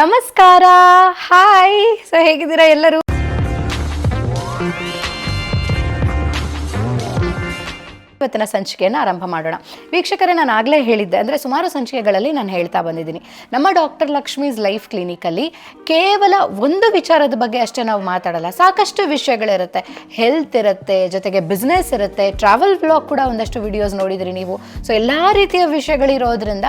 ನಮಸ್ಕಾರ, hi. So ಹೇಗಿದ್ದೀರಾ ಎಲ್ಲರೂ? ಇವತ್ತಿನ ಸಂಚಿಕೆಯನ್ನು ಆರಂಭ ಮಾಡೋಣ. ವೀಕ್ಷಕರೇ, ನಾನು ಆಗಲೇ ಹೇಳಿದ್ದೆ, ಅಂದರೆ ಸುಮಾರು ಸಂಚಿಕೆಗಳಲ್ಲಿ ನಾನು ಹೇಳ್ತಾ ಬಂದಿದ್ದೀನಿ, ನಮ್ಮ ಡಾಕ್ಟರ್ ಲಕ್ಷ್ಮೀಸ್ ಲೈಫ್ ಕ್ಲಿನಿಕಲ್ಲಿ ಕೇವಲ ಒಂದು ವಿಚಾರದ ಬಗ್ಗೆ ಅಷ್ಟೇ ನಾವು ಮಾತಾಡಲ್ಲ, ಸಾಕಷ್ಟು ವಿಷಯಗಳಿರುತ್ತೆ. ಹೆಲ್ತ್ ಇರುತ್ತೆ, ಜೊತೆಗೆ ಬಿಸ್ನೆಸ್ ಇರುತ್ತೆ, ಟ್ರಾವೆಲ್ ಬ್ಲಾಗ್ ಕೂಡ ಒಂದಷ್ಟು ವಿಡಿಯೋಸ್ ನೋಡಿದ್ರಿ ನೀವು. ಸೊ ಎಲ್ಲ ರೀತಿಯ ವಿಷಯಗಳಿರೋದ್ರಿಂದ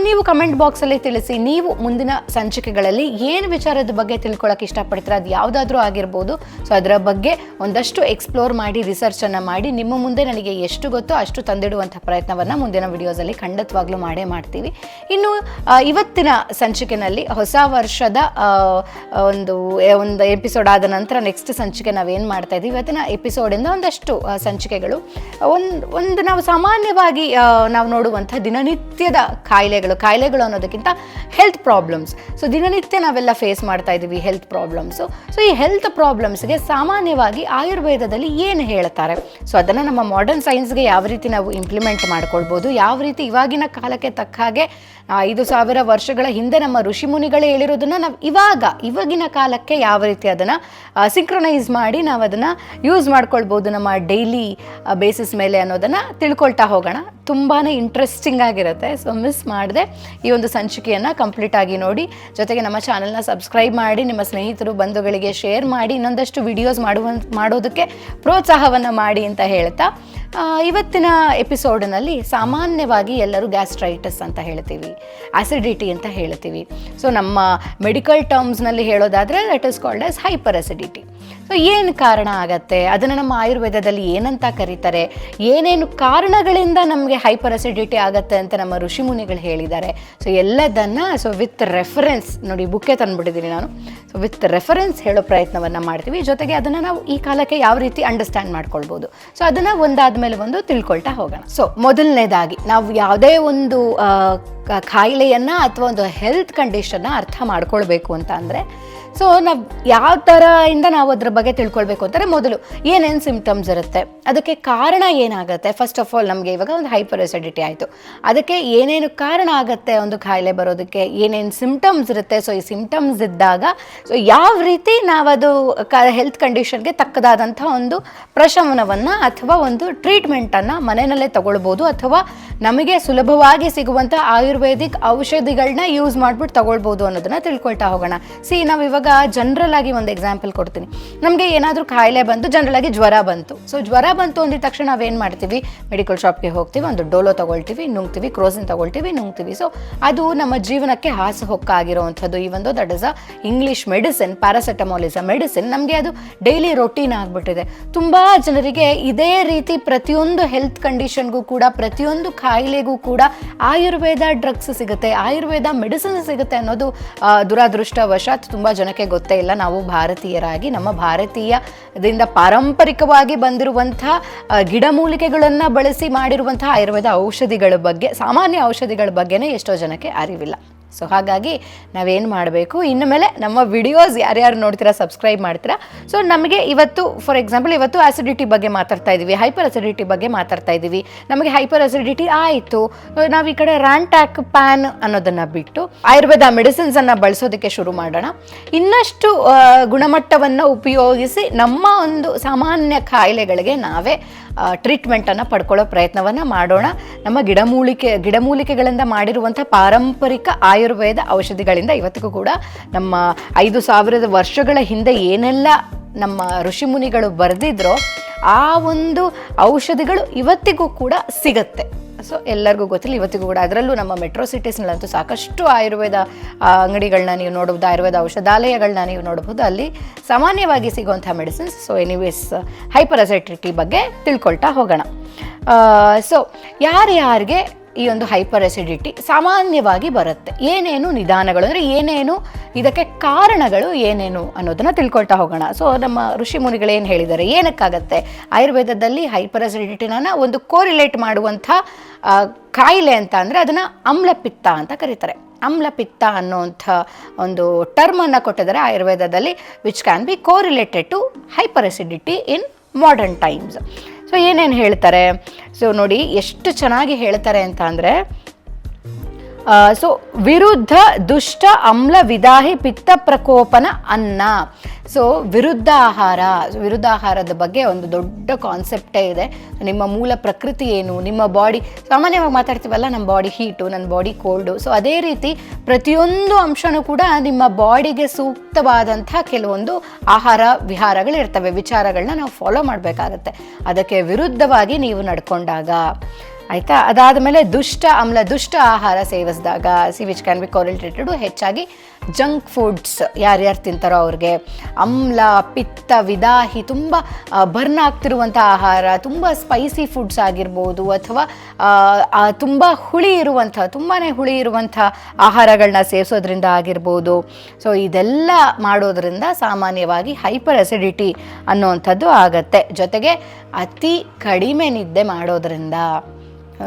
ನೀವು ಕಮೆಂಟ್ ಬಾಕ್ಸಲ್ಲಿ ತಿಳಿಸಿ, ನೀವು ಮುಂದಿನ ಸಂಚಿಕೆಗಳಲ್ಲಿ ಏನು ವಿಚಾರದ ಬಗ್ಗೆ ತಿಳ್ಕೊಳ್ಳೋಕೆ ಇಷ್ಟಪಡ್ತೀರ, ಅದು ಯಾವುದಾದ್ರೂ ಆಗಿರ್ಬೋದು. ಸೊ ಅದರ ಬಗ್ಗೆ ಒಂದಷ್ಟು ಎಕ್ಸ್ಪ್ಲೋರ್ ಮಾಡಿ, ರಿಸರ್ಚನ್ನು ಮಾಡಿ ನಿಮ್ಮ ಮುಂದೆ ನನಗೆ ಎಷ್ಟು ಗೊತ್ತೋ ಅಷ್ಟು ತಂದಿಡುವಂಥ ಪ್ರಯತ್ನವನ್ನು ಮುಂದಿನ ವಿಡಿಯೋಸಲ್ಲಿ ಖಂಡಿತವಾಗ್ಲೂ ಮಾಡ್ತೀವಿ. ಇನ್ನು ಇವತ್ತಿನ ಸಂಚಿಕೆಯಲ್ಲಿ ಹೊಸ ವರ್ಷದ ಒಂದು ಎಪಿಸೋಡ್ ಆದ ನಂತರ ನೆಕ್ಸ್ಟ್ ಸಂಚಿಕೆ ನಾವೇನು ಮಾಡ್ತಾ ಇದ್ದೀವಿ, ಇವತ್ತಿನ ಎಪಿಸೋಡಿಂದ ಒಂದಷ್ಟು ಸಂಚಿಕೆಗಳು ಒಂದು ನಾವು ಸಾಮಾನ್ಯವಾಗಿ ನಾವು ನೋಡುವಂಥ ದಿನನಿತ್ಯದ ಕಾಯಿಲೆಗಳು ಅನ್ನೋದಕ್ಕಿಂತ ಹೆಲ್ತ್ ಪ್ರಾಬ್ಲಮ್ಸ್. ಸೊ ದಿನನಿತ್ಯ ನಾವೆಲ್ಲ ಫೇಸ್ ಮಾಡ್ತಾ ಇದ್ದೀವಿ ಹೆಲ್ತ್ ಪ್ರಾಬ್ಲಮ್ಸು. ಸೊ ಈ ಹೆಲ್ತ್ ಪ್ರಾಬ್ಲಮ್ಸ್ಗೆ ಸಾಮಾನ್ಯವಾಗಿ ಆಯುರ್ವೇದದಲ್ಲಿ ಏನು ಹೇಳ್ತಾರೆ, ಸೊ ಅದನ್ನು ನಮ್ಮ ಮಾಡರ್ನ್ ಸೈನ್ಸ್ಗೆ ಯಾವ ರೀತಿ ನಾವು ಇಂಪ್ಲಿಮೆಂಟ್ ಮಾಡ್ಕೊಳ್ಬೋದು, ಯಾವ ರೀತಿ ಇವಾಗಿನ ಕಾಲಕ್ಕೆ ತಕ್ಕ ಹಾಗೆ 5000 ವರ್ಷಗಳ ಹಿಂದೆ ನಮ್ಮ ಋಷಿಮುನಿಗಳೇ ಹೇಳಿರೋದನ್ನು ನಾವು ಇವಾಗಿನ ಕಾಲಕ್ಕೆ ಯಾವ ರೀತಿ ಅದನ್ನು ಸಿಂಕ್ರೊನೈಸ್ ಮಾಡಿ ನಾವು ಅದನ್ನು ಯೂಸ್ ಮಾಡ್ಕೊಳ್ಬೋದು ನಮ್ಮ ಡೈಲಿ ಬೇಸಿಸ್ ಮೇಲೆ ಅನ್ನೋದನ್ನು ತಿಳ್ಕೊಳ್ತಾ ಹೋಗೋಣ. ತುಂಬಾ ಇಂಟ್ರೆಸ್ಟಿಂಗ್ ಆಗಿರುತ್ತೆ. ಸೊ ಮಿಸ್ ಮಾಡದೆ ಈ ಒಂದು ಸಂಚಿಕೆಯನ್ನು ಕಂಪ್ಲೀಟ್ ಆಗಿ ನೋಡಿ, ಜೊತೆಗೆ ನಮ್ಮ ಚಾನಲ್ನ ಸಬ್ಸ್ಕ್ರೈಬ್ ಮಾಡಿ, ನಿಮ್ಮ ಸ್ನೇಹಿತರು ಬಂಧುಗಳಿಗೆ ಶೇರ್ ಮಾಡಿ, ಇನ್ನೊಂದಷ್ಟು ವಿಡಿಯೋಸ್ ಮಾಡೋದಕ್ಕೆ ಪ್ರೋತ್ಸಾಹವನ್ನು ಮಾಡಿ ಅಂತ ಹೇಳ್ತಾ, ಇವತ್ತಿನ ಎಪಿಸೋಡ್ನಲ್ಲಿ ಸಾಮಾನ್ಯವಾಗಿ ಎಲ್ಲರೂ ಗ್ಯಾಸ್ಟ್ರೈಟಿಸ್ ಅಂತ ಹೇಳ್ತೀವಿ, ಆಸಿಡಿಟಿ ಅಂತ ಹೇಳ್ತೀವಿ. ಸೊ ನಮ್ಮ ಮೆಡಿಕಲ್ ಟರ್ಮ್ಸ್ನಲ್ಲಿ ಹೇಳೋದಾದರೆ that is called as hyper acidity. So ಏನು ಕಾರಣ ಆಗತ್ತೆ, ಅದನ್ನು ನಮ್ಮ ಆಯುರ್ವೇದದಲ್ಲಿ ಏನಂತ ಕರೀತಾರೆ, ಏನೇನು ಕಾರಣಗಳಿಂದ ನಮಗೆ ಹೈಪರ್ ಅಸಿಡಿಟಿ ಆಗತ್ತೆ ಅಂತ ನಮ್ಮ ಋಷಿಮುನಿಗಳು ಹೇಳಿದ್ದಾರೆ. ಸೊ ಎಲ್ಲದನ್ನು ವಿತ್ ರೆಫರೆನ್ಸ್ ನೋಡಿ, ಬುಕ್ಕೆ ತಂದುಬಿಟ್ಟಿದ್ದೀನಿ ನಾನು. ಸೊ ವಿತ್ ರೆಫರೆನ್ಸ್ ಹೇಳೋ ಪ್ರಯತ್ನವನ್ನು ಮಾಡ್ತೀವಿ, ಜೊತೆಗೆ ಅದನ್ನು ನಾವು ಈ ಕಾಲಕ್ಕೆ ಯಾವ ರೀತಿ ಅಂಡರ್ಸ್ಟ್ಯಾಂಡ್ ಮಾಡ್ಕೊಳ್ಬೋದು. ಸೊ ಅದನ್ನು ಒಂದಾದ ಮೇಲೆ ಒಂದು ತಿಳ್ಕೊಳ್ತಾ ಹೋಗೋಣ. ಸೊ ಮೊದಲನೇದಾಗಿ ನಾವು ಯಾವುದೇ ಒಂದು ಕಾಯಿಲೆಯನ್ನು ಅಥವಾ ಒಂದು ಹೆಲ್ತ್ ಕಂಡೀಷನ್ನ ಅರ್ಥ ಮಾಡ್ಕೊಳ್ಬೇಕು ಅಂತ ಅಂದರೆ, ಸೊ ನಾವು ಯಾವ ಥರದಿಂದ ನಾವು ಅದ್ರ ಬಗ್ಗೆ ತಿಳ್ಕೊಳ್ಬೇಕು ಅಂತಾರೆ, ಮೊದಲು ಏನೇನು ಸಿಂಪ್ಟಮ್ಸ್ ಇರುತ್ತೆ, ಅದಕ್ಕೆ ಕಾರಣ ಏನಾಗುತ್ತೆ. ಫಸ್ಟ್ ಆಫ್ ಆಲ್ ನಮಗೆ ಇವಾಗ ಒಂದು ಹೈಪರ್ ಅಸಿಡಿಟಿ ಆಯಿತು, ಅದಕ್ಕೆ ಏನೇನು ಕಾರಣ ಆಗುತ್ತೆ ಒಂದು ಕಾಯಿಲೆ ಬರೋದಕ್ಕೆ, ಏನೇನು ಸಿಂಪ್ಟಮ್ಸ್ ಇರುತ್ತೆ. ಸೊ ಈ ಸಿಂಪ್ಟಮ್ಸ್ ಇದ್ದಾಗ ಸೊ ಯಾವ ರೀತಿ ನಾವದು ಹೆಲ್ತ್ ಕಂಡೀಷನ್ಗೆ ತಕ್ಕದಾದಂಥ ಒಂದು ಪ್ರಶಮನವನ್ನು ಅಥವಾ ಒಂದು ಟ್ರೀಟ್ಮೆಂಟನ್ನು ಮನೆಯಲ್ಲೇ ತಗೊಳ್ಬೋದು, ಅಥವಾ ನಮಗೆ ಸುಲಭವಾಗಿ ಸಿಗುವಂಥ ಆಯುರ್ವೇದಿಕ್ ಔಷಧಿಗಳನ್ನ ಯೂಸ್ ಮಾಡಿಬಿಟ್ಟು ತಗೊಳ್ಬೋದು ಅನ್ನೋದನ್ನು ತಿಳ್ಕೊಳ್ತಾ ಹೋಗೋಣ. ನಾವು ಇವಾಗ ಜನರಲ್ ಆಗಿ ಒಂದು ಎಕ್ಸಾಂಪಲ್ ಕೊಡ್ತೀನಿ. ನಮಗೆ ಏನಾದರೂ ಕಾಯಿಲೆ ಬಂತು, ಜನರಲ್ ಆಗಿ ಜ್ವರ ಬಂತು. ಸೊ ಜ್ವರ ಬಂತು ಅಂದಿದ ತಕ್ಷಣ ನಾವೇನು ಮಾಡ್ತೀವಿ, ಮೆಡಿಕಲ್ ಶಾಪ್ಗೆ ಹೋಗ್ತೀವಿ, ಒಂದು ಡೋಲೋ ತಗೊಳ್ತೀವಿ, ನುಂಗ್ತೀವಿ, ಕ್ರೋಸಿನ್ ತಗೊಳ್ತೀವಿ, ನುಂಗ್ತೀವಿ. ಸೊ ಅದು ನಮ್ಮ ಜೀವನಕ್ಕೆ ಹಾಸುಹೊಕ್ಕಾಗಿರುವಂಥದ್ದು. ಈ ಒಂದು that is a English medicine, paracetamol is a medicine. ನಮಗೆ ಅದು ಡೈಲಿ ರೊಟೀನ್ ಆಗಿಬಿಟ್ಟಿದೆ. ತುಂಬ ಜನರಿಗೆ ಇದೇ ರೀತಿ ಪ್ರತಿಯೊಂದು ಹೆಲ್ತ್ ಕಂಡೀಷನ್ಗೂ ಕೂಡ, ಪ್ರತಿಯೊಂದು ಕಾಯಿಲೆಗೂ ಕೂಡ ಆಯುರ್ವೇದ ಡ್ರಗ್ಸ್ ಸಿಗುತ್ತೆ, ಆಯುರ್ವೇದ ಮೆಡಿಸಿನ್ ಸಿಗುತ್ತೆ ಅನ್ನೋದು ದುರಾದೃಷ್ಟವಶಾತ್ ತುಂಬ ಜನಕ್ಕೆ ಗೊತ್ತೇ ಇಲ್ಲ. ನಾವು ಭಾರತೀಯರಾಗಿ ನಮ್ಮ ಭಾರತೀಯದಿಂದ ಪಾರಂಪರಿಕವಾಗಿ ಬಂದಿರುವಂಥ ಗಿಡಮೂಲಿಕೆಗಳನ್ನು ಬಳಸಿ ಮಾಡಿರುವಂಥ ಆಯುರ್ವೇದ ಔಷಧಿಗಳ ಬಗ್ಗೆ, ಸಾಮಾನ್ಯ ಔಷಧಿಗಳ ಬಗ್ಗೆನೇ ಎಷ್ಟೋ ಜನಕ್ಕೆ ಅರಿವಿಲ್ಲ. ಸೊ ಹಾಗಾಗಿ ನಾವೇನು ಮಾಡಬೇಕು, ಇನ್ನು ಮೇಲೆ ನಮ್ಮ ವಿಡಿಯೋಸ್ ಯಾರ್ಯಾರು ನೋಡ್ತೀರಾ, ಸಬ್ಸ್ಕ್ರೈಬ್ ಮಾಡ್ತೀರಾ. ಸೊ ನಮಗೆ ಇವತ್ತು ಫಾರ್ ಎಕ್ಸಾಂಪಲ್ ಇವತ್ತು ಆಸಿಡಿಟಿ ಬಗ್ಗೆ ಮಾತಾಡ್ತಾ ಇದ್ದೀವಿ, ಹೈಪರ್ ಅಸಿಡಿಟಿ ಬಗ್ಗೆ ಮಾತಾಡ್ತಾ ಇದ್ದೀವಿ. ನಮಗೆ ಹೈಪರ್ ಅಸಿಡಿಟಿ ಆಯಿತು, ನಾವು ಈ ಕಡೆ ರ್ಯಾಂಟ್ಯಾಕ್ ಪ್ಯಾನ್ ಅನ್ನೋದನ್ನು ಬಿಟ್ಟು ಆಯುರ್ವೇದ ಮೆಡಿಸಿನ್ಸನ್ನು ಬಳಸೋದಕ್ಕೆ ಶುರು ಮಾಡೋಣ. ಇನ್ನಷ್ಟು ಗುಣಮಟ್ಟವನ್ನು ಉಪಯೋಗಿಸಿ ನಮ್ಮ ಒಂದು ಸಾಮಾನ್ಯ ಕಾಯಿಲೆಗಳಿಗೆ ನಾವೇ ಟ್ರೀಟ್ಮೆಂಟನ್ನು ಪಡ್ಕೊಳ್ಳೋ ಪ್ರಯತ್ನವನ್ನು ಮಾಡೋಣ. ನಮ್ಮ ಗಿಡಮೂಲಿಕೆಗಳಿಂದ ಮಾಡಿರುವಂಥ ಪಾರಂಪರಿಕ ಆಯುರ್ವೇದ ಔಷಧಿಗಳಿಂದ ಇವತ್ತಿಗೂ ಕೂಡ ನಮ್ಮ 5000 ವರ್ಷಗಳ ಹಿಂದೆ ಏನೆಲ್ಲ ನಮ್ಮ ಋಷಿಮುನಿಗಳು ಬರೆದಿದ್ರೋ ಆ ಒಂದು ಔಷಧಿಗಳು ಇವತ್ತಿಗೂ ಕೂಡ ಸಿಗತ್ತೆ. ಸೊ ಎಲ್ಲರಿಗೂ ಗೊತ್ತಿಲ್ಲ, ಇವತ್ತಿಗೂ ಕೂಡ. ಅದರಲ್ಲೂ ನಮ್ಮ ಮೆಟ್ರೋ ಸಿಟೀಸ್ನಲ್ಲಂತೂ ಸಾಕಷ್ಟು ಆಯುರ್ವೇದ ಅಂಗಡಿಗಳನ್ನ ನೀವು ನೋಡ್ಬೋದು, ಆಯುರ್ವೇದ ಔಷಧಾಲಯಗಳನ್ನ ನೀವು ನೋಡ್ಬೋದು, ಅಲ್ಲಿ ಸಾಮಾನ್ಯವಾಗಿ ಸಿಗುವಂಥ medicines. So anyways hyper acidity ಬಗ್ಗೆ ತಿಳ್ಕೊಳ್ತಾ ಹೋಗೋಣ. ಸೊ ಯಾರ್ಯಾರಿಗೆ ಈ ಒಂದು ಹೈಪರ್ ಅಸಿಡಿಟಿ ಸಾಮಾನ್ಯವಾಗಿ ಬರುತ್ತೆ, ಏನೇನು ನಿಧಾನಗಳು ಅಂದರೆ ಏನೇನು ಇದಕ್ಕೆ ಕಾರಣಗಳು ಏನೇನು ಅನ್ನೋದನ್ನು ತಿಳ್ಕೊಳ್ತಾ ಹೋಗೋಣ. ಸೊ ನಮ್ಮ ಋಷಿ ಮುನಿಗಳು ಏನು ಹೇಳಿದ್ದಾರೆ, ಏನಕ್ಕಾಗತ್ತೆ ಆಯುರ್ವೇದದಲ್ಲಿ ಹೈಪರ್ ಅಸಿಡಿಟಿನ ಒಂದು ಕೋರಿಲೇಟ್ ಮಾಡುವಂಥ ಕಾಯಿಲೆ ಅಂತ ಅಂದರೆ ಅದನ್ನು ಆಮ್ಲಪಿತ್ತ ಅಂತ ಕರೀತಾರೆ. ಆಮ್ಲಪಿತ್ತ ಅನ್ನೋಂಥ ಒಂದು ಟರ್ಮನ್ನು ಕೊಟ್ಟಿದ್ದಾರೆ ಆಯುರ್ವೇದದಲ್ಲಿ, which can be correlated to hyper acidity in modern times. So ಏನೇನು ಹೇಳ್ತಾರೆ, ಸೊ ನೋಡಿ ಎಷ್ಟು ಚೆನ್ನಾಗಿ ಹೇಳ್ತಾರೆ ಅಂತ ಅಂದರೆ, ಸೊ ವಿರುದ್ಧ ದುಷ್ಟ ಅಮ್ಲ ವಿದಾಹಿ ಪಿತ್ತ ಪ್ರಕೋಪನ ಅನ್ನ. ಸೊ ವಿರುದ್ಧ ಆಹಾರದ ಬಗ್ಗೆ ಒಂದು ದೊಡ್ಡ ಕಾನ್ಸೆಪ್ಟೇ ಇದೆ. ನಿಮ್ಮ ಮೂಲ ಪ್ರಕೃತಿ ಏನು, ನಿಮ್ಮ ಬಾಡಿ, ಸಾಮಾನ್ಯವಾಗಿ ಮಾತಾಡ್ತೀವಲ್ಲ ನಮ್ಮ ಬಾಡಿ ಹೀಟು, ನನ್ನ ಬಾಡಿ ಕೋಲ್ಡು. ಸೊ ಅದೇ ರೀತಿ ಪ್ರತಿಯೊಂದು ಅಂಶನೂ ಕೂಡ ನಿಮ್ಮ ಬಾಡಿಗೆ ಸೂಕ್ತವಾದಂಥ ಕೆಲವೊಂದು ಆಹಾರ ವಿಹಾರಗಳಿರ್ತವೆ, ವಿಚಾರಗಳನ್ನ ನಾವು ಫಾಲೋ ಮಾಡಬೇಕಾಗತ್ತೆ. ಅದಕ್ಕೆ ವಿರುದ್ಧವಾಗಿ ನೀವು ನಡ್ಕೊಂಡಾಗ ಆಯಿತಾ. ಅದಾದಮೇಲೆ ದುಷ್ಟ ಆಹಾರ ಸೇವಿಸಿದಾಗ ವಿಚ್ ಕ್ಯಾನ್ ಬಿ ಕೋರಿಲೇಟೆಡ್ ಹೆಚ್ಚಾಗಿ ಜಂಕ್ ಫುಡ್ಸ್ ಯಾರ್ಯಾರು ತಿಂತಾರೋ ಅವ್ರಿಗೆ, ಅಮ್ಲ ಪಿತ್ತ ವಿದಾಹಿ ತುಂಬ ಬರ್ನ್ ಆಗ್ತಿರುವಂಥ ಆಹಾರ, ತುಂಬ ಸ್ಪೈಸಿ ಫುಡ್ಸ್ ಆಗಿರ್ಬೋದು, ಅಥವಾ ತುಂಬ ತುಂಬಾ ಹುಳಿ ಇರುವಂಥ ಆಹಾರಗಳನ್ನ ಸೇವಿಸೋದ್ರಿಂದ ಆಗಿರ್ಬೋದು. ಸೊ ಇದೆಲ್ಲ ಮಾಡೋದ್ರಿಂದ ಸಾಮಾನ್ಯವಾಗಿ ಹೈಪರ್ ಅಸಿಡಿಟಿ ಅನ್ನುವಂಥದ್ದು ಆಗತ್ತೆ. ಜೊತೆಗೆ ಅತಿ ಕಡಿಮೆ ನಿದ್ದೆ ಮಾಡೋದ್ರಿಂದ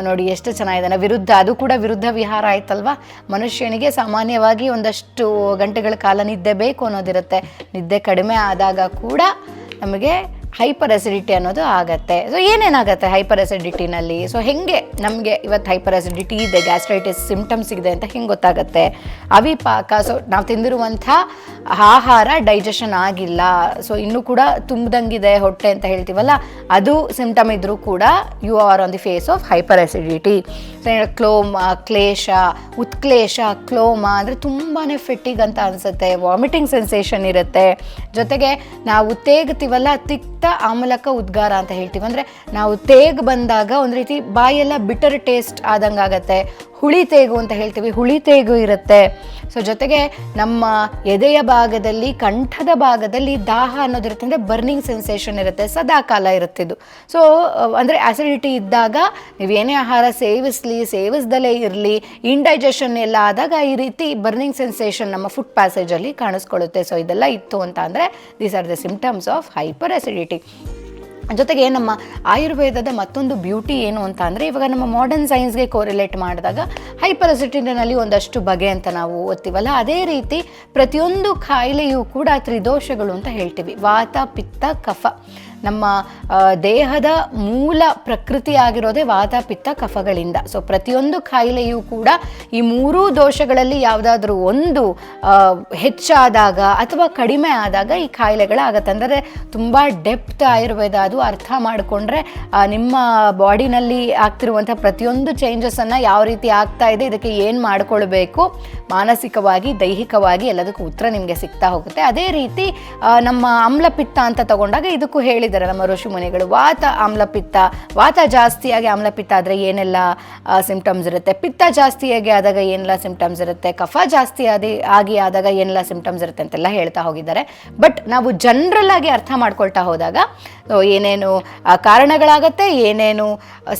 ನೋಡಿ ಎಷ್ಟು ಚೆನ್ನಾಗಿದೆ. ವಿರುದ್ಧ, ಅದು ಕೂಡ ವಿರುದ್ಧ ವಿಹಾರ ಆಯ್ತಲ್ವಾ. ಮನುಷ್ಯನಿಗೆ ಸಾಮಾನ್ಯವಾಗಿ ಒಂದಷ್ಟು ಗಂಟೆಗಳ ಕಾಲ ನಿದ್ದೆ ಬೇಕು ಅನ್ನೋದಿರುತ್ತೆ. ನಿದ್ದೆ ಕಡಿಮೆ ಆದಾಗ ಕೂಡ ನಮಗೆ ಹೈಪರ್ ಅಸಿಡಿಟಿ ಅನ್ನೋದು ಆಗತ್ತೆ. ಸೊ ಏನೇನಾಗುತ್ತೆ ಹೈಪರ್ ಅಸಿಡಿಟಿನಲ್ಲಿ? ಸೊ ಹೆಂಗೆ ನಮಗೆ ಇವತ್ತು ಹೈಪರ್ ಅಸಿಡಿಟಿ ಇದೆ, ಗ್ಯಾಸ್ಟ್ರೈಟಿಸ್ ಸಿಂಪ್ಟಮ್ಸ್ ಇದೆ ಅಂತ ಹೆಂಗೆ ಗೊತ್ತಾಗುತ್ತೆ? ಅವಿಪಾಕ, ಸೊ ನಾವು ತಿಂದಿರುವಂಥ ಆಹಾರ ಡೈಜೆಷನ್ ಆಗಿಲ್ಲ, ಸೊ ಇನ್ನೂ ಕೂಡ ತುಂಬ್ದಂಗಿದೆ ಹೊಟ್ಟೆ ಅಂತ ಹೇಳ್ತೀವಲ್ಲ, ಅದು ಸಿಂಪ್ಟಮ್ ಇದ್ರೂ ಕೂಡ you are on the phase of hyper acidity. ಉತ್ಕ್ಲೇಶ, ಕ್ಲೋಮ ಅಂದರೆ ತುಂಬಾ ಫೆಟ್ಟಿಗ್ ಅಂತ ಅನಿಸುತ್ತೆ, ವಾಮಿಟಿಂಗ್ ಸೆನ್ಸೇಷನ್ ಇರುತ್ತೆ. ಜೊತೆಗೆ ನಾವು ತೇಗ್ತೀವಲ್ಲ, ತಿಕ್ತ ಆಮ್ಲಕ ಉದ್ಗಾರ ಅಂತ ಹೇಳ್ತೀವಿ. ಅಂದರೆ ನಾವು ತೇಗ್ ಬಂದಾಗ ಒಂದು ರೀತಿ ಬಾಯೆಲ್ಲ ಬಿಟರ್ ಟೇಸ್ಟ್ ಆದಂಗೆ ಆಗತ್ತೆ. ಹುಳಿ ತೇಗು ಅಂತ ಹೇಳ್ತೀವಿ, ಹುಳಿ ತೇಗು ಇರುತ್ತೆ. ಸೊ ಜೊತೆಗೆ ನಮ್ಮ ಎದೆಯ ಭಾಗದಲ್ಲಿ, ಕಂಠದ ಭಾಗದಲ್ಲಿ ದಾಹ ಅನ್ನೋದಿರುತ್ತೆ, ಅಂದರೆ ಬರ್ನಿಂಗ್ ಸೆನ್ಸೇಷನ್ ಇರುತ್ತೆ, ಸದಾ ಕಾಲ ಇರುತ್ತಿದ್ದು. ಸೊ ಅಂದರೆ ಆಸಿಡಿಟಿ ಇದ್ದಾಗ ನೀವೇನೇ ಆಹಾರ ಸೇವಿಸ್ದಲೇ ಇರಲಿ, ಇಂಡೈಜೆಷನ್ ಎಲ್ಲ ಆದಾಗ ಈ ರೀತಿ ಬರ್ನಿಂಗ್ ಸೆನ್ಸೇಷನ್ ನಮ್ಮ ಫುಡ್ ಪ್ಯಾಸೇಜಲ್ಲಿ ಕಾಣಿಸ್ಕೊಳ್ಳುತ್ತೆ. ಸೊ ಇದೆಲ್ಲ ಇತ್ತು ಅಂತ ಅಂದರೆ these are the symptoms of hyper acidity. ಜೊತೆಗೆ ನಮ್ಮ ಆಯುರ್ವೇದದ ಮತ್ತೊಂದು ಬ್ಯೂಟಿ ಏನು ಅಂತ ಅಂದರೆ, ಇವಾಗ ನಮ್ಮ ಮಾಡರ್ನ್ ಸೈನ್ಸ್ಗೆ ಕೋರಿಲೇಟ್ ಮಾಡಿದಾಗ ಹೈಪರ್ ಅಸಿಡಿಟಿನಲ್ಲಿ ಒಂದಷ್ಟು ಬಗೆ ಅಂತ ನಾವು ಓದ್ತೀವಲ್ಲ, ಅದೇ ರೀತಿ ಪ್ರತಿಯೊಂದು ಕಾಯಿಲೆಯೂ ಕೂಡ ತ್ರಿದೋಷಗಳು ಅಂತ ಹೇಳ್ತೀವಿ. ವಾತ ಪಿತ್ತ ಕಫ. ನಮ್ಮ ದೇಹದ ಮೂಲ ಪ್ರಕೃತಿ ಆಗಿರೋದೇ ವಾತ ಪಿತ್ತ ಕಫಗಳಿಂದ. ಸೊ ಪ್ರತಿಯೊಂದು ಕಾಯಿಲೆಯೂ ಕೂಡ ಈ ಮೂರೂ ದೋಷಗಳಲ್ಲಿ ಯಾವುದಾದ್ರೂ ಒಂದು ಹೆಚ್ಚಾದಾಗ ಅಥವಾ ಕಡಿಮೆ ಆದಾಗ ಈ ಕಾಯಿಲೆಗಳಾಗತ್ತೆ. ಅಂದರೆ ತುಂಬ ಡೆಪ್ತ್ ಆಯುರ್ವೇದ, ಅದು ಅರ್ಥ ಮಾಡಿಕೊಂಡ್ರೆ ನಿಮ್ಮ ಬಾಡಿನಲ್ಲಿ ಆಗ್ತಿರುವಂಥ ಪ್ರತಿಯೊಂದು ಚೇಂಜಸನ್ನು ಯಾವ ರೀತಿ ಆಗ್ತಾ ಇದೆ, ಇದಕ್ಕೆ ಏನು ಮಾಡಿಕೊಳ್ಬೇಕು, ಮಾನಸಿಕವಾಗಿ ದೈಹಿಕವಾಗಿ ಎಲ್ಲದಕ್ಕೂ ಉತ್ತರ ನಿಮಗೆ ಸಿಗ್ತಾ ಹೋಗುತ್ತೆ. ಅದೇ ರೀತಿ ನಮ್ಮ ಆಮ್ಲಪಿತ್ತ ಅಂತ ತಗೊಂಡಾಗ ಇದಕ್ಕೂ ಹೇಳಿದ್ದಾರೆ ನಮ್ಮ ಋಷಿ ಮುನಿಗಳು. ವಾತ ಜಾಸ್ತಿಯಾಗಿ ಆಮ್ಲಪಿತ್ತ ಆದರೆ ಏನೆಲ್ಲ ಸಿಂಪ್ಟಮ್ಸ್ ಇರುತ್ತೆ, ಪಿತ್ತ ಜಾಸ್ತಿಯಾಗಿ ಆದಾಗ ಏನೆಲ್ಲ ಸಿಂಪ್ಟಮ್ಸ್ ಇರುತ್ತೆ, ಕಫ ಜಾಸ್ತಿ ಆಗಿ ಆದಾಗ ಏನೆಲ್ಲ ಸಿಂಪ್ಟಮ್ಸ್ ಇರುತ್ತೆ ಅಂತೆಲ್ಲ ಹೇಳ್ತಾ ಹೋಗಿದ್ದಾರೆ. ಬಟ್ ನಾವು ಜನರಲ್ ಆಗಿ ಅರ್ಥ ಮಾಡ್ಕೊಳ್ತಾ ಹೋದಾಗ ಏನೇನು ಕಾರಣಗಳಾಗತ್ತೆ, ಏನೇನು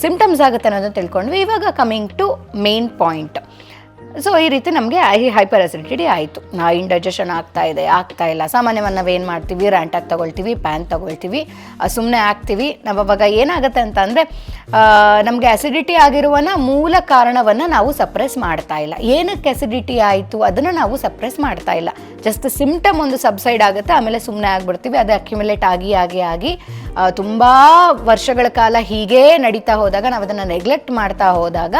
ಸಿಂಪ್ಟಮ್ಸ್ ಆಗುತ್ತೆ ಅನ್ನೋದನ್ನು ತಿಳ್ಕೊಂಡ್ವಿ. ಇವಾಗ coming to main point. So ಈ ರೀತಿ ನಮಗೆ ಹೈಪರ್ ಅಸಿಡಿಟಿ ಆಯಿತು, ಇಂಡೈಜೆಷನ್ ಆಗ್ತಾ ಇಲ್ಲ. ಸಾಮಾನ್ಯವಾಗಿ ನಾವೇನು ಮಾಡ್ತೀವಿ, ರ್ಯಾಂಟಾಗಿ ತೊಗೊಳ್ತೀವಿ, ಪ್ಯಾನ್ ತೊಗೊಳ್ತೀವಿ, ಸುಮ್ಮನೆ ಆಗ್ತೀವಿ. ನಾವು ಅವಾಗ ಏನಾಗುತ್ತೆ ಅಂತ ಅಂದರೆ ನಮಗೆ ಅಸಿಡಿಟಿ ಆಗಿರುವನ ಮೂಲ ಕಾರಣವನ್ನು ನಾವು ಸಪ್ರೆಸ್ ಮಾಡ್ತಾ ಇಲ್ಲ. ಏನಕ್ಕೆ ಅಸಿಡಿಟಿ ಆಯಿತು ಅದನ್ನು ನಾವು ಸಪ್ರೆಸ್ ಮಾಡ್ತಾ ಇಲ್ಲ. ಜಸ್ಟ್ ಸಿಂಪ್ಟಮ್ ಒಂದು ಸಬ್ಸೈಡ್ ಆಗುತ್ತೆ, ಆಮೇಲೆ ಸುಮ್ಮನೆ ಆಗಿಬಿಡ್ತೀವಿ. ಅದು ಅಕ್ಯುಮುಲೇಟ್ ಆಗಿ ತುಂಬ ವರ್ಷಗಳ ಕಾಲ ಹೀಗೇ ನಡೀತಾ ಹೋದಾಗ, ನಾವು ಅದನ್ನು ನೆಗ್ಲೆಕ್ಟ್ ಮಾಡ್ತಾ ಹೋದಾಗ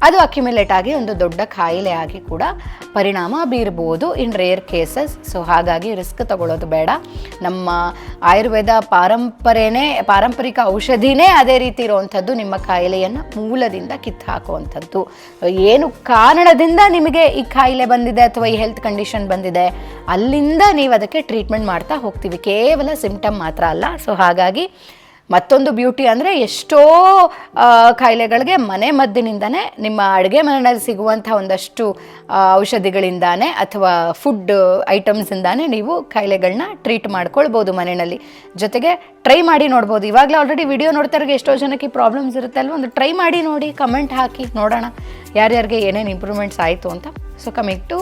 ಅದು ಅಕ್ಯುಮುಲೇಟ್ ಆಗಿ ಒಂದು ದೊಡ್ಡ ಕಾಯಿಲೆ ಆಗಿ ಕೂಡ ಪರಿಣಾಮ ಬೀರ್ಬೋದು ಇನ್ ರೇರ್ ಕೇಸಸ್. ಸೊ ಹಾಗಾಗಿ ರಿಸ್ಕ್ ತಗೊಳ್ಳೋದು ಬೇಡ. ನಮ್ಮ ಆಯುರ್ವೇದ ಪಾರಂಪರಿಕ ಔಷಧಿನೇ ಅದೇ ರೀತಿ ಇರುವಂಥದ್ದು, ನಿಮ್ಮ ಕಾಯಿಲೆಯನ್ನು ಮೂಲದಿಂದ ಕಿತ್ತು ಹಾಕುವಂಥದ್ದು. ಏನು ಕಾರಣದಿಂದ ನಿಮಗೆ ಈ ಕಾಯಿಲೆ ಬಂದಿದೆ ಅಥವಾ ಈ ಹೆಲ್ತ್ ಕಂಡೀಷನ್ ಬಂದಿದೆ, ಅಲ್ಲಿಂದ ನೀವು ಅದಕ್ಕೆ ಟ್ರೀಟ್ಮೆಂಟ್ ಮಾಡ್ತಾ ಹೋಗ್ತೀವಿ, ಕೇವಲ ಸಿಂಪ್ಟಮ್ ಮಾತ್ರ ಅಲ್ಲ. ಸೊ ಹಾಗಾಗಿ ಮತ್ತೊಂದು ಬ್ಯೂಟಿ ಅಂದರೆ, ಎಷ್ಟೋ ಕಾಯಿಲೆಗಳಿಗೆ ಮನೆ ಮದ್ದಿನಿಂದನೇ, ನಿಮ್ಮ ಅಡುಗೆ ಮನೆಯಲ್ಲಿ ಸಿಗುವಂಥ ಒಂದಷ್ಟು ಔಷಧಿಗಳಿಂದಾನೇ ಅಥವಾ ಫುಡ್ ಐಟಮ್ಸಿಂದಾನೇ ನೀವು ಕಾಯಿಲೆಗಳನ್ನ ಟ್ರೀಟ್ ಮಾಡ್ಕೊಳ್ಬೋದು ಮನೆಯಲ್ಲಿ. ಜೊತೆಗೆ ಟ್ರೈ ಮಾಡಿ ನೋಡ್ಬೋದು. ಇವಾಗಲೇ ಆಲ್ರೆಡಿ ವಿಡಿಯೋ ನೋಡ್ತಾರಿಗೆ ಎಷ್ಟೋ ಜನಕ್ಕೆ ಪ್ರಾಬ್ಲಮ್ಸ್ ಇರುತ್ತೆ ಅಲ್ವ, ಒಂದು ಟ್ರೈ ಮಾಡಿ ನೋಡಿ, ಕಮೆಂಟ್ ಹಾಕಿ ನೋಡೋಣ ಯಾರ್ಯಾರಿಗೆ ಏನೇನು ಇಂಪ್ರೂವ್ಮೆಂಟ್ಸ್ ಆಯಿತು ಅಂತ. ಸೊ ಕಮಿಂಗ್ ಟು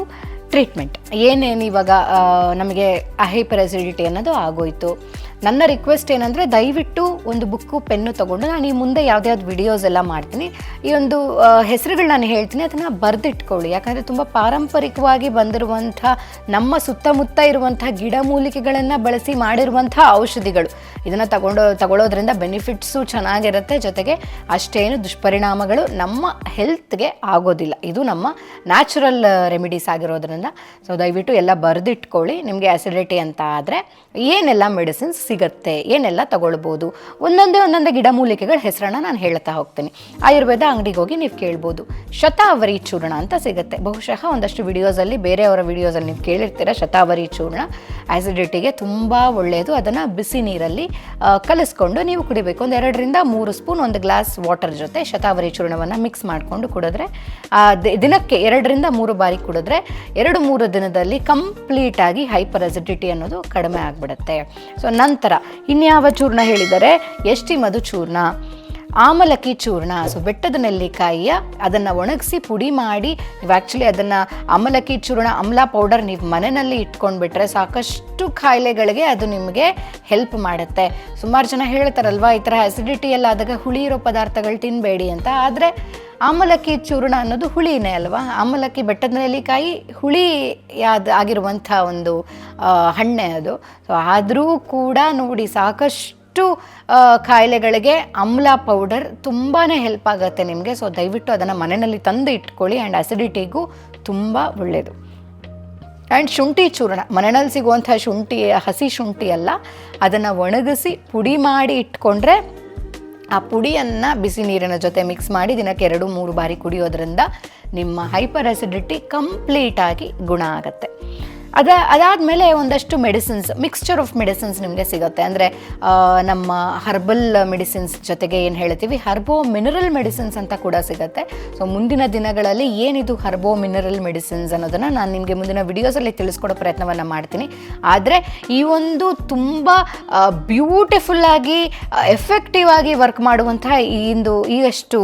ಟ್ರೀಟ್ಮೆಂಟ್, ಏನೇನು ಇವಾಗ ನಮಗೆ ಹೈಪರ್ ಅಸಿಡಿಟಿ ಅನ್ನೋದು ಆಗೋಯ್ತು. ನನ್ನ ರಿಕ್ವೆಸ್ಟ್ ಏನಂದರೆ ದಯವಿಟ್ಟು ಒಂದು ಬುಕ್ಕು ಪೆನ್ನು ತೊಗೊಂಡು ನಾನು ಈ ಮುಂದೆ ಯಾವ್ದ್ಯಾವ್ದು ವಿಡಿಯೋಸ್ ಎಲ್ಲ ಮಾಡ್ತೀನಿ, ಈ ಒಂದು ಹೆಸರುಗಳು ನಾನು ಹೇಳ್ತೀನಿ, ಅದನ್ನು ಬರೆದಿಟ್ಕೊಳ್ಳಿ. ಯಾಕಂದರೆ ತುಂಬ ಪಾರಂಪರಿಕವಾಗಿ ಬಂದಿರುವಂಥ ನಮ್ಮ ಸುತ್ತಮುತ್ತ ಇರುವಂಥ ಗಿಡಮೂಲಿಕೆಗಳನ್ನು ಬಳಸಿ ಮಾಡಿರುವಂಥ ಔಷಧಿಗಳು. ಇದನ್ನು ತಗೊಳ್ಳೋದ್ರಿಂದ ಬೆನಿಫಿಟ್ಸು ಚೆನ್ನಾಗಿರುತ್ತೆ, ಜೊತೆಗೆ ಅಷ್ಟೇನು ದುಷ್ಪರಿಣಾಮಗಳು ನಮ್ಮ ಹೆಲ್ತ್ಗೆ ಆಗೋದಿಲ್ಲ. ಇದು ನಮ್ಮ ನ್ಯಾಚುರಲ್ ರೆಮಿಡೀಸ್ ಆಗಿರೋದ್ರಿಂದ ಸೊ ದಯವಿಟ್ಟು ಎಲ್ಲ ಬರೆದಿಟ್ಕೊಳ್ಳಿ. ನಿಮಗೆ ಆ್ಯಸಿಡಿಟಿ ಅಂತ ಆದರೆ ಏನೆಲ್ಲ ಮೆಡಿಸಿನ್ಸ್ ಸಿಗುತ್ತೆ, ಏನೆಲ್ಲ ತಗೊಳ್ಬೋದು, ಒಂದೊಂದೇ ಗಿಡಮೂಲಿಕೆಗಳ ಹೆಸರನ್ನು ನಾನು ಹೇಳ್ತಾ ಹೋಗ್ತೀನಿ. ಆಯುರ್ವೇದ ಅಂಗಡಿಗೆ ಹೋಗಿ ನೀವು ಕೇಳ್ಬೋದು. ಶತಾವರಿ ಚೂರ್ಣ ಅಂತ ಸಿಗುತ್ತೆ. ಬಹುಶಃ ಒಂದಷ್ಟು ವಿಡಿಯೋಸಲ್ಲಿ, ಬೇರೆಯವರ ವಿಡಿಯೋಸಲ್ಲಿ ನೀವು ಕೇಳಿರ್ತೀರ. ಶತಾವರಿ ಚೂರ್ಣ ಆ್ಯಸಿಡಿಟಿಗೆ ತುಂಬ ಒಳ್ಳೆಯದು. ಅದನ್ನು ಬಿಸಿ ನೀರಲ್ಲಿ ಕಲಿಸ್ಕೊಂಡು ನೀವು ಕುಡಿಬೇಕು. ಒಂದು 2 ರಿಂದ 3 ಸ್ಪೂನ್ ಒಂದು ಗ್ಲಾಸ್ ವಾಟರ್ ಜೊತೆ ಶತಾವರಿ ಚೂರ್ಣವನ್ನು ಮಿಕ್ಸ್ ಮಾಡಿಕೊಂಡು ಕುಡಿದ್ರೆ, ದಿನಕ್ಕೆ 2 ರಿಂದ 3 ಬಾರಿ ಕುಡಿದ್ರೆ 2-3 ದಿನದಲ್ಲಿ ಕಂಪ್ಲೀಟಾಗಿ ಹೈಪರ್ ಅಸಿಡಿಟಿ ಅನ್ನೋದು ಕಡಿಮೆ ಆಗಿಬಿಡುತ್ತೆ. ಸೊ ನಂತರ ಇನ್ಯಾವ ಚೂರ್ಣ ಹೇಳಿದರೆ, ಎಷ್ಟಿ ಮಧು ಚೂರ್ಣ, ಆಮಲಕ್ಕಿ ಚೂರ್ಣ. ಸೊ ಬೆಟ್ಟದ ನೆಲ್ಲಿಕಾಯಿಯ ಅದನ್ನು ಒಣಗಿಸಿ ಪುಡಿ ಮಾಡಿ ನೀವು ಆ್ಯಕ್ಚುಲಿ ಅದನ್ನು ಆಮಲಕ್ಕಿ ಚೂರ್ಣ, ಆಮ್ಲ ಪೌಡರ್ ನೀವು ಮನೆಯಲ್ಲಿ ಇಟ್ಕೊಂಡ್ಬಿಟ್ರೆ ಸಾಕಷ್ಟು ಕಾಯಿಲೆಗಳಿಗೆ ಅದು ನಿಮಗೆ ಹೆಲ್ಪ್ ಮಾಡುತ್ತೆ. ಸುಮಾರು ಜನ ಹೇಳ್ತಾರಲ್ವ, ಈ ಥರ ಆ್ಯಸಿಡಿಟಿ ಎಲ್ಲ ಆದಾಗ ಹುಳಿ ಇರೋ ಪದಾರ್ಥಗಳು ತಿನ್ನಬೇಡಿ ಅಂತ. ಆದರೆ ಆಮಲಕ್ಕಿ ಚೂರ್ಣ ಅನ್ನೋದು ಹುಳಿನೇ ಅಲ್ವಾ? ಆಮಲಕ್ಕಿ, ಬೆಟ್ಟದ ನೆಲ್ಲಿಕಾಯಿ ಹುಳಿ ಆಗಿರುವಂಥ ಒಂದು ಹಣ್ಣೆ ಅದು. ಸೊ ಆದರೂ ಕೂಡ ನೋಡಿ ಸಾಕಷ್ಟು ಕಾಯಿಲೆಗಳಿಗೆ ಆಮ್ಲ ಪೌಡರ್ ತುಂಬಾ ಹೆಲ್ಪ್ ಆಗುತ್ತೆ ನಿಮಗೆ. ಸೊ ದಯವಿಟ್ಟು ಅದನ್ನು ಮನೆಯಲ್ಲಿ ತಂದು ಇಟ್ಕೊಳ್ಳಿ. ಆ್ಯಂಡ್ ಆ್ಯಸಿಡಿಟಿಗೂ ತುಂಬ ಒಳ್ಳೆಯದು. ಆ್ಯಂಡ್ ಶುಂಠಿ ಚೂರ್ಣ, ಮನೆಯಲ್ಲಿ ಸಿಗುವಂಥ ಶುಂಠಿ, ಹಸಿ ಶುಂಠಿ ಅಲ್ಲ, ಅದನ್ನು ಒಣಗಿಸಿ ಪುಡಿ ಮಾಡಿ ಇಟ್ಕೊಂಡ್ರೆ ಆ ಪುಡಿಯನ್ನು ಬಿಸಿ ನೀರಿನ ಜೊತೆ ಮಿಕ್ಸ್ ಮಾಡಿ ದಿನಕ್ಕೆ 2-3 ಬಾರಿ ಕುಡಿಯೋದ್ರಿಂದ ನಿಮ್ಮ ಹೈಪರ್ ಆ್ಯಸಿಡಿಟಿ ಕಂಪ್ಲೀಟಾಗಿ ಗುಣ ಆಗುತ್ತೆ. ಅದಾದಮೇಲೆ ಒಂದಷ್ಟು ಮೆಡಿಸಿನ್ಸ್, ಮಿಕ್ಸ್ಚರ್ ಆಫ್ ಮೆಡಿಸಿನ್ಸ್ ನಿಮಗೆ ಸಿಗುತ್ತೆ. ಅಂದರೆ ನಮ್ಮ ಹರ್ಬಲ್ ಮೆಡಿಸಿನ್ಸ್ ಜೊತೆಗೆ ಏನು ಹೇಳ್ತೀವಿ, ಹರ್ಬೋ ಮಿನರಲ್ ಮೆಡಿಸಿನ್ಸ್ ಅಂತ ಕೂಡ ಸಿಗುತ್ತೆ. ಸೊ ಮುಂದಿನ ದಿನಗಳಲ್ಲಿ ಏನಿದು ಹರ್ಬೋ ಮಿನರಲ್ ಮೆಡಿಸಿನ್ಸ್ ಅನ್ನೋದನ್ನು ನಾನು ನಿಮಗೆ ಮುಂದಿನ ವಿಡಿಯೋಸಲ್ಲಿ ತಿಳಿಸ್ಕೊಡೋ ಪ್ರಯತ್ನವನ್ನು ಮಾಡ್ತೀನಿ. ಆದರೆ ಈ ಒಂದು ತುಂಬ ಬ್ಯೂಟಿಫುಲ್ಲಾಗಿ ಎಫೆಕ್ಟಿವ್ ಆಗಿ ವರ್ಕ್ ಮಾಡುವಂತಹ ಈಗಷ್ಟು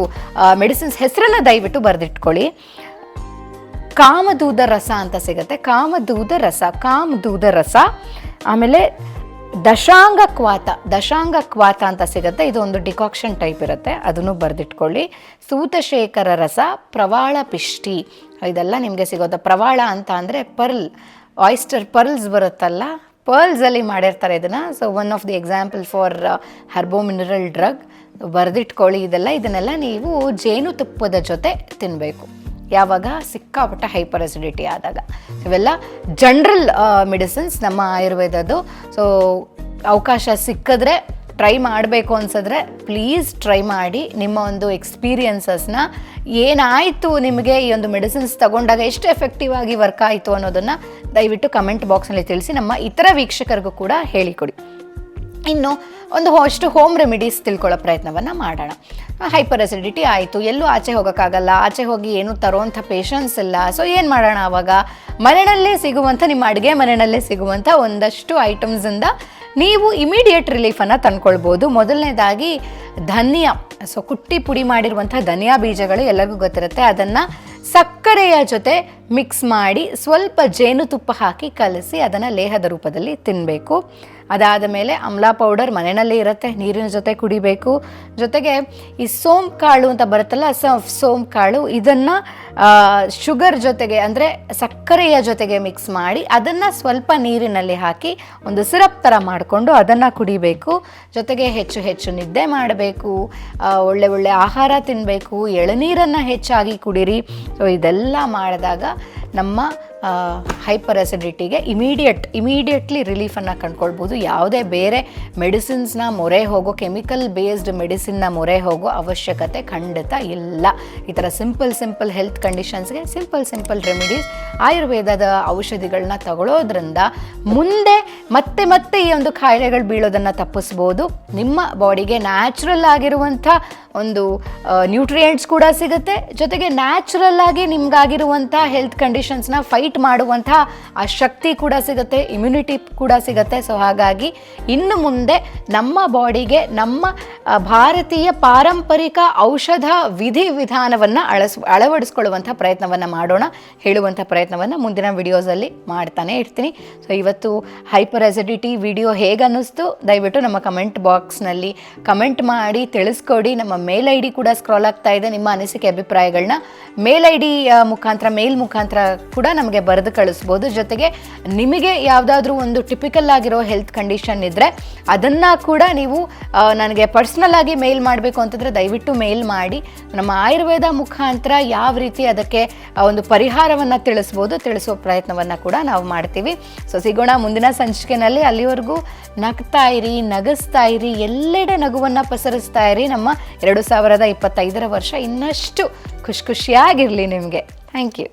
ಮೆಡಿಸಿನ್ಸ್ ಹೆಸರನ್ನು ದಯವಿಟ್ಟು ಬರೆದಿಟ್ಕೊಳ್ಳಿ. ಕಾಮದೂದ ರಸ ಅಂತ ಸಿಗುತ್ತೆ. ಕಾಮದೂದ ರಸ. ಆಮೇಲೆ ದಶಾಂಗ ಕ್ವಾತ ಅಂತ ಸಿಗುತ್ತೆ. ಇದು ಒಂದು ಡಿಕಾಕ್ಷನ್ ಟೈಪ್ ಇರುತ್ತೆ, ಅದನ್ನು ಬರೆದಿಟ್ಕೊಳ್ಳಿ. ಸೂತಶೇಖರ ರಸ, ಪ್ರವಾಳ ಪಿಷ್ಟಿ, ಇದೆಲ್ಲ ನಿಮಗೆ ಸಿಗೋದು. ಪ್ರವಾಳ ಅಂತ ಅಂದರೆ ಪರ್ಲ್, ಆಯಿಸ್ಟರ್ ಪರ್ಲ್ಸ್ ಬರುತ್ತಲ್ಲ, ಪರ್ಲ್ಸಲ್ಲಿ ಮಾಡಿರ್ತಾರೆ ಇದನ್ನು. So one of the example for herbo mineral drug. ಬರೆದಿಟ್ಕೊಳ್ಳಿ ಇದನ್ನೆಲ್ಲ ನೀವು ಜೇನುತುಪ್ಪದ ಜೊತೆ ತಿನ್ನಬೇಕು. ಯಾವಾಗ ಸಿಕ್ಕಾಪಟ್ಟ ಹೈಪರ್ ಅಸಿಡಿಟಿ ಆದಾಗ. ಇವೆಲ್ಲ ಜನರಲ್ ಮೆಡಿಸಿನ್ಸ್ ನಮ್ಮ ಆಯುರ್ವೇದದ್ದು. ಸೊ ಅವಕಾಶ ಸಿಕ್ಕಿದ್ರೆ, ಟ್ರೈ ಮಾಡಬೇಕು ಅನ್ಸಿದ್ರೆ ಪ್ಲೀಸ್ ಟ್ರೈ ಮಾಡಿ. ನಿಮ್ಮ ಒಂದು ಎಕ್ಸ್ಪೀರಿಯನ್ಸಸ್ನ, ಏನಾಯಿತು ನಿಮಗೆ ಈ ಒಂದು ಮೆಡಿಸಿನ್ಸ್ ತಗೊಂಡಾಗ, ಎಷ್ಟು ಎಫೆಕ್ಟಿವ್ ಆಗಿ ವರ್ಕ್ ಆಯಿತು ಅನ್ನೋದನ್ನು ದಯವಿಟ್ಟು ಕಮೆಂಟ್ ಬಾಕ್ಸ್ನಲ್ಲಿ ತಿಳಿಸಿ. ನಮ್ಮ ಇತರ ವೀಕ್ಷಕರಿಗೂ ಕೂಡ ಹೇಳಿಕೊಡಿ. ಇನ್ನು ಅಷ್ಟು ಹೋಮ್ ರೆಮಿಡೀಸ್ ತಿಳ್ಕೊಳ್ಳೋ ಪ್ರಯತ್ನವನ್ನು ಮಾಡೋಣ. ಹೈಪರ್ ಅಸಿಡಿಟಿ ಆಯಿತು, ಎಲ್ಲೂ ಆಚೆ ಹೋಗೋಕ್ಕಾಗಲ್ಲ, ಆಚೆ ಹೋಗಿ ಏನೂ ತರೋವಂಥ ಪೇಷನ್ಸ್ ಇಲ್ಲ. ಸೊ ಏನು ಮಾಡೋಣ ಆವಾಗ? ಮನೆಯಲ್ಲೇ ಸಿಗುವಂಥ, ನಿಮ್ಮ ಅಡುಗೆ ಮನೆಯಲ್ಲೇ ಸಿಗುವಂಥ ಒಂದಷ್ಟು ಐಟಮ್ಸಿಂದ ನೀವು ಇಮಿಡಿಯೇಟ್ ರಿಲೀಫನ್ನು ತಂದ್ಕೊಳ್ಬೋದು. ಮೊದಲನೇದಾಗಿ ಧನಿಯಾ. ಸೊ ಕುಟ್ಟಿ ಪುಡಿ ಮಾಡಿರುವಂಥ ಧನಿಯಾ ಬೀಜಗಳು ಎಲ್ಲರಿಗೂ ಗೊತ್ತಿರುತ್ತೆ. ಅದನ್ನು ಸಕ್ಕರೆಯ ಜೊತೆ ಮಿಕ್ಸ್ ಮಾಡಿ ಸ್ವಲ್ಪ ಜೇನುತುಪ್ಪ ಹಾಕಿ ಕಲಸಿ ಅದನ್ನು ಲೇಹದ ರೂಪದಲ್ಲಿ ತಿನ್ನಬೇಕು. ಅದಾದ ಮೇಲೆ ಆಮ್ಲ ಪೌಡರ್ ಮನೆಯಲ್ಲಿ ಇರುತ್ತೆ, ನೀರಿನ ಜೊತೆ ಕುಡಿಬೇಕು. ಜೊತೆಗೆ ಈ ಸೋಂಪು ಕಾಳು ಅಂತ ಬರುತ್ತಲ್ಲ, ಸೋಂಪು ಕಾಳು, ಇದನ್ನು ಶುಗರ್ ಜೊತೆಗೆ ಅಂದರೆ ಸಕ್ಕರೆಯ ಜೊತೆಗೆ ಮಿಕ್ಸ್ ಮಾಡಿ ಅದನ್ನು ಸ್ವಲ್ಪ ನೀರಿನಲ್ಲಿ ಹಾಕಿ ಒಂದು ಸಿರಪ್ ಥರ ಮಾಡಿಕೊಂಡು ಅದನ್ನು ಕುಡಿಬೇಕು. ಜೊತೆಗೆ ಹೆಚ್ಚು ನಿದ್ದೆ ಮಾಡಬೇಕು, ಒಳ್ಳೆ ಆಹಾರ ತಿನ್ನಬೇಕು, ಎಳನೀರನ್ನು ಹೆಚ್ಚಾಗಿ ಕುಡೀರಿ. ಸೊ ಇದೆಲ್ಲ ಮಾಡಿದಾಗ ನಮ್ಮ ಹೈಪರ್ ಅಸಿಡಿಟಿಗೆ ಇಮಿಡಿಯೇಟ್ಲಿ ರಿಲೀಫನ್ನು ಕಂಡ್ಕೊಳ್ಬೋದು. ಯಾವುದೇ ಬೇರೆ ಮೆಡಿಸಿನ್ಸ್ನ ಮೊರೆ ಹೋಗೋ, ಕೆಮಿಕಲ್ ಬೇಸ್ಡ್ ಮೆಡಿಸಿನ್ನ ಮೊರೆ ಹೋಗೋ ಅವಶ್ಯಕತೆ ಖಂಡಿತ ಇಲ್ಲ. ಈ ಥರ ಸಿಂಪಲ್ ಹೆಲ್ತ್ ಕಂಡೀಷನ್ಸ್ಗೆ ಸಿಂಪಲ್ ರೆಮಿಡೀಸ್, ಆಯುರ್ವೇದದ ಔಷಧಿಗಳನ್ನ ತಗೊಳ್ಳೋದ್ರಿಂದ ಮುಂದೆ ಮತ್ತೆ ಈ ಒಂದು ಕಾಯಿಲೆಗಳು ಬೀಳೋದನ್ನು ತಪ್ಪಿಸ್ಬೋದು. ನಿಮ್ಮ ಬಾಡಿಗೆ ನ್ಯಾಚುರಲ್ ಆಗಿರುವಂಥ ಒಂದು ನ್ಯೂಟ್ರಿಯೆಂಟ್ಸ್ ಕೂಡ ಸಿಗುತ್ತೆ. ಜೊತೆಗೆ ನ್ಯಾಚುರಲ್ ಆಗಿ ನಿಮ್ಗಾಗಿರುವಂಥ ಹೆಲ್ತ್ ಕಂಡೀಷನ್ ಕಂಡೀಷನ್ಸ್ನ ಫೈಟ್ ಮಾಡುವಂಥ ಆ ಶಕ್ತಿ ಕೂಡ ಸಿಗುತ್ತೆ, ಇಮ್ಯುನಿಟಿ ಕೂಡ ಸಿಗುತ್ತೆ. ಸೊ ಹಾಗಾಗಿ ಇನ್ನು ಮುಂದೆ ನಮ್ಮ ಬಾಡಿಗೆ ನಮ್ಮ ಭಾರತೀಯ ಪಾರಂಪರಿಕ ಔಷಧ ವಿಧಾನವನ್ನು ಅಳವಡಿಸ್ಕೊಳ್ಳುವಂಥ ಪ್ರಯತ್ನವನ್ನು ಮಾಡೋಣ, ಹೇಳುವಂಥ ಪ್ರಯತ್ನವನ್ನು ಮುಂದಿನ ವಿಡಿಯೋಸಲ್ಲಿ ಮಾಡ್ತಾನೆ ಇರ್ತೀನಿ. ಸೊ ಇವತ್ತು ಹೈಪರ್ ಅಸಿಡಿಟಿ ವಿಡಿಯೋ ಹೇಗೆ ಅನ್ನಿಸ್ತು ದಯವಿಟ್ಟು ನಮ್ಮ ಕಮೆಂಟ್ ಬಾಕ್ಸ್ನಲ್ಲಿ ಕಮೆಂಟ್ ಮಾಡಿ ತಿಳಿಸ್ಕೊಡಿ. ನಮ್ಮ ಮೇಲ್ ಐ ಡಿ ಕೂಡ ಸ್ಕ್ರಾಲ್ ಆಗ್ತಾ ಇದೆ. ನಿಮ್ಮ ಅನಿಸಿಕೆ ಅಭಿಪ್ರಾಯಗಳನ್ನ ಮೇಲ್ ಐ ಡಿ ಮುಖಾಂತರ ಕೂಡ ನಮಗೆ ಬರೆದು ಕಳಿಸ್ಬೋದು. ಜೊತೆಗೆ ನಿಮಗೆ ಯಾವುದಾದ್ರೂ ಒಂದು ಟಿಪಿಕಲ್ ಆಗಿರೋ ಹೆಲ್ತ್ ಕಂಡೀಷನ್ ಇದ್ದರೆ ಅದನ್ನು ಕೂಡ ನೀವು ನನಗೆ ಪರ್ಸ್ನಲ್ ಆಗಿ ಮೇಲ್ ಮಾಡಬೇಕು ಅಂತಂದರೆ ದಯವಿಟ್ಟು ಮೇಲ್ ಮಾಡಿ. ನಮ್ಮ ಆಯುರ್ವೇದ ಮುಖಾಂತರ ಯಾವ ರೀತಿ ಅದಕ್ಕೆ ಒಂದು ಪರಿಹಾರವನ್ನು ತಿಳಿಸೋ ಪ್ರಯತ್ನವನ್ನು ಕೂಡ ನಾವು ಮಾಡ್ತೀವಿ. ಸೊ ಸಿಗೋಣ ಮುಂದಿನ ಸಂಚಿಕೆಯಲ್ಲಿ. ಅಲ್ಲಿವರೆಗೂ ನಗ್ತಾ ಇರಿ, ನಗಿಸ್ತಾ ಇರಿ, ಎಲ್ಲೆಡೆ ನಗುವನ್ನು ಪಸರಿಸ್ತಾ ಇರಿ. ನಮ್ಮ 2025 ವರ್ಷ ಇನ್ನಷ್ಟು ಖುಷಿಯಾಗಿರಲಿ ನಿಮಗೆ. Thank you.